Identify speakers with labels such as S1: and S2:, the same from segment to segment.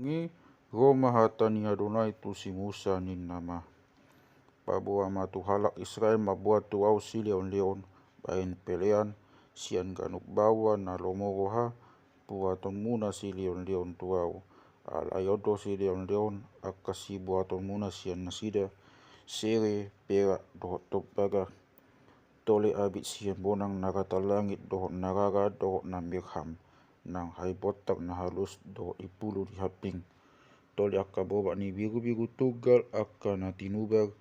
S1: Ngi Roma hatani Adonai tu si Musa nin nama. Pabuwa matu halak Israel mabuat tu au si leon bain pelean sian ganuk bawa na lomoroha buaton muna si leon tu au. Alayodo si leon akasi buaton muna sian nasida sere pera dohot topaga tole abit sian bonang narata langit dohot naraga dohot nambirham nang hai botak na halus dohot ipulu di haping. Tole akka boba ni biru-biru tugal akka na tinubar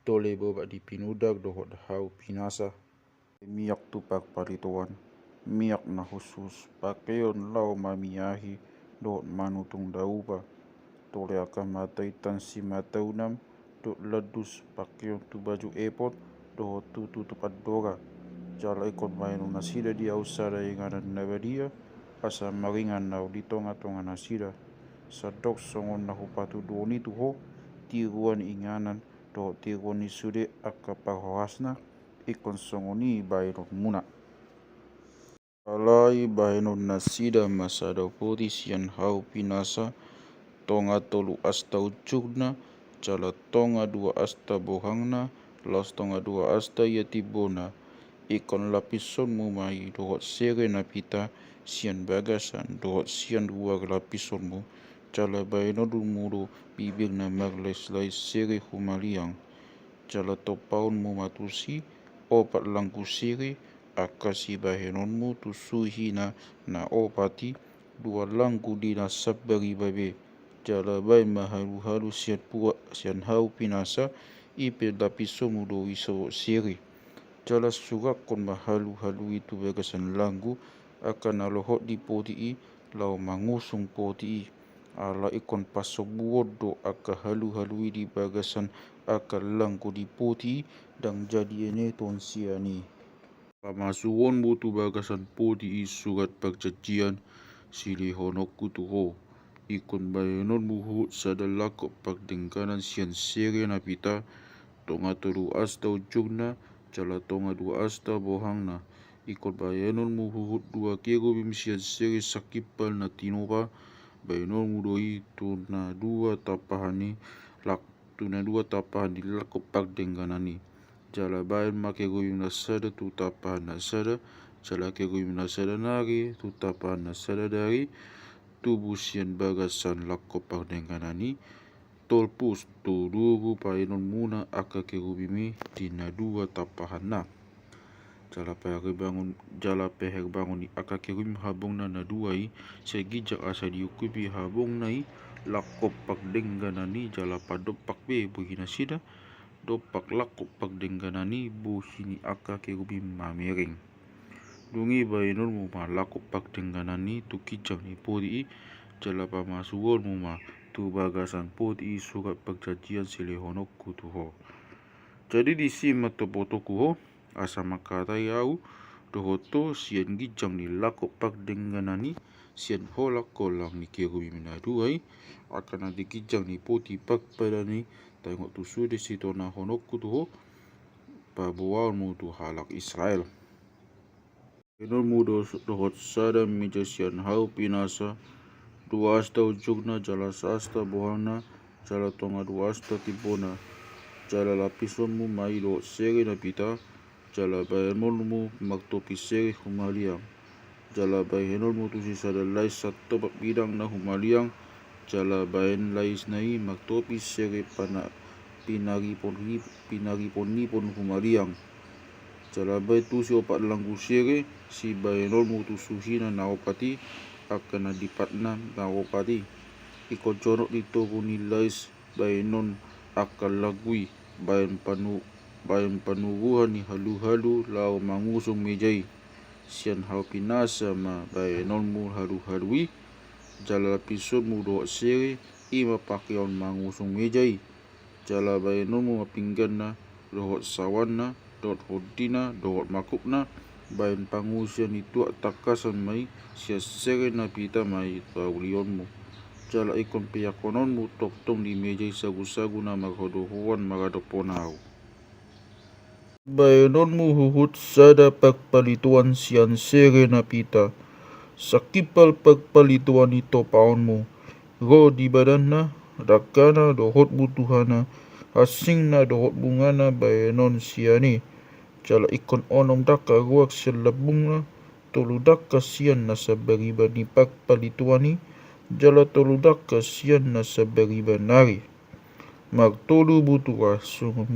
S1: tole boba di pinudag dohot hau pinasa miak tupak palituan miak na khusus pakeon lau mamiahi dohot manutung dauba tole akka mataitan si mataunam dot ladus pakeon tu baju epot dohot tu tutup adora jala ikon mainu nasida dia usada inganan nabadia asa maringan nau di tonga-tonga nasida sadok songon na hupatu doni tuho tiruan inganan do tiruan isude akka parhoasna ikon songoni bainon muna alai bainon nasida masada poti sian hau pinasa tonga tolu asta ucugna jala tonga dua asta bohangna los tonga dua asta yatibona ikon lapison mumai dohot sere na pita sian bagasan dohot sian dua lapison mu jala bainodul muro bibir na magles-lais sere humaliang jala topaun mu matusi opat langku sere akasi bahenonmu tusuhina na opati dua langku dina sabari babe jala bai mahalu-halu sian hau pinasa ipe lapisomu do iso sere jala surak kon mahalu-halu itu bagasan langku akan alohot di poti lau mangusung poti ala ikon pasobuodo aka halu-halui di bagasan aka langku di poti dan jadi ene ton siani pamasuon butu bagasan poti surat perjanjian sili honokku tuho ikon bayanon buhu sadalako pagdengkanan sian sere napita tonga tolu asta ujungna jala tonga dua asta bohangna ikon bayanon muhut dua kego bimsian sere sakipal na tinopa bayanon mudoi tuna dua tapahani lakop pagdengkanani jala bayan make goyim nasada tu tapahan nasada jala ke goyim nasada nari tu tapahan nasada dari tubuh sian bagasan lakop pagdengkanani tolpus tu dulu bayanon muna aka ke gobimi dina dua tapahan na jala peher bangun ni aka kirim habong na naduai segijak asa diukupi habong nai lakop pagdengganani jala padopak be buhina sida dopak lakop pagdengganani buhini aka kirubim mamering dungi bainul muma lakop pagdengganani tu kijang ni podi jala pamasuon muma tu bagasan podi surat perjanjian silehonokku tuho jadi di sima topotoku ho asa makatai au dohoto sian gijang ni lakop pagdengganani sian holak kolang ni kirumi minaduai akan ada gijang ni poti pagpadani tengok tu sude sitona honokku tuho pabuaun mu tu halak Israel Enol mudo dohot sada meja sian hau pinasa dua asta ujungna jala asta bohana jala tonga dua asta tibona jala lapison mu mai do sere na pita jala bayanolmu magtopi sere humaliang jala bayanolmu tu sisa dalai satu bidang na humaliang jala bayan lais nai magtopi sere pana pinaripon humaliang jala bay tu si opat langgu sere si bayanolmu tu suhina na opati akan adipatna na opati ikon conok dito kunilais bayanon akal lagui bayan panuruhan ni halu-halu lau mangusung mejai sian hau pinasa ma bayanonmu halu-halui jala lapison mu doa sere ima pakeon mangusung mejai jala bayanonmu mapingganna dohot sawanna dohot hodina dohot makupna bayan pangusian itu takasan mai sia sere na pita mai paulionmu jala ikon piyakononmu toktong di mejai sagu-sagu na maghodohuan magadoponau bayanonmu huhut sada pagpalituan sian sere na pita sakipal pagpalituan ito paonmu Go di badanna, dakana dohot butuhana, hasingna dohot bungana baenon siani. Jala ikon onom daka ruak selabungna, tolu daka sian na sabariba ni pakpalituani, jala tolu daka sian na sabariba nari. Magtolu butua sungon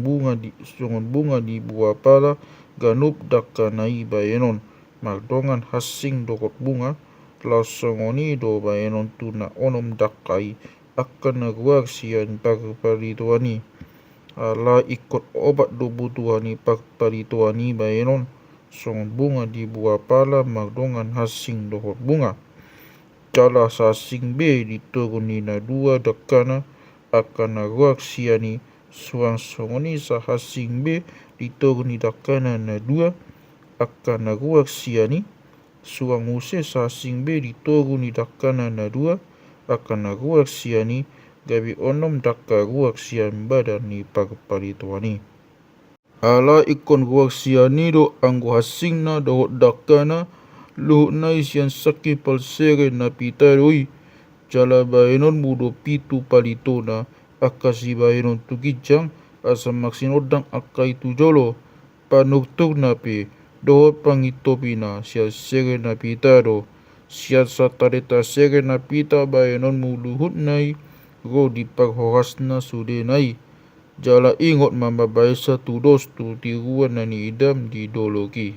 S1: bunga di buah pala, ganup daka nai baenon, magdongan hasing dohot bunga, lasongoni do baenon tuna onom dakai, akan naguak sian pakpalituani. Ala ikut obat do butuhani pakpalituani baenon, songon bunga di buah pala magdongan hasing dohot bunga. Jala sasing be dituruni na dua dakana, akan naguak siani, suang songoni sahasing be dituruni dakana na dua, akan naguak siani, suang use sasing be dituruni dakana na dua, akan naguak siani, gabi onom daka ruak sian badan ni pakpalituani. Ala ikon ruak siani do anggo hasingna dohot dakana, luhut nai sian saki palsere na pitaroi, jala baenon mudo pitu palitona, akasi baenon tukijang, asa maksinodang akai tujolo, panuktuk na pe, dohot pangitopina sia sere na pitado, sia satareta sere na pita baenon muluhut nai, go di paghorasna sude nai. Jala ingot mamabaisa tu dos tu tiruan nani idam di dologi.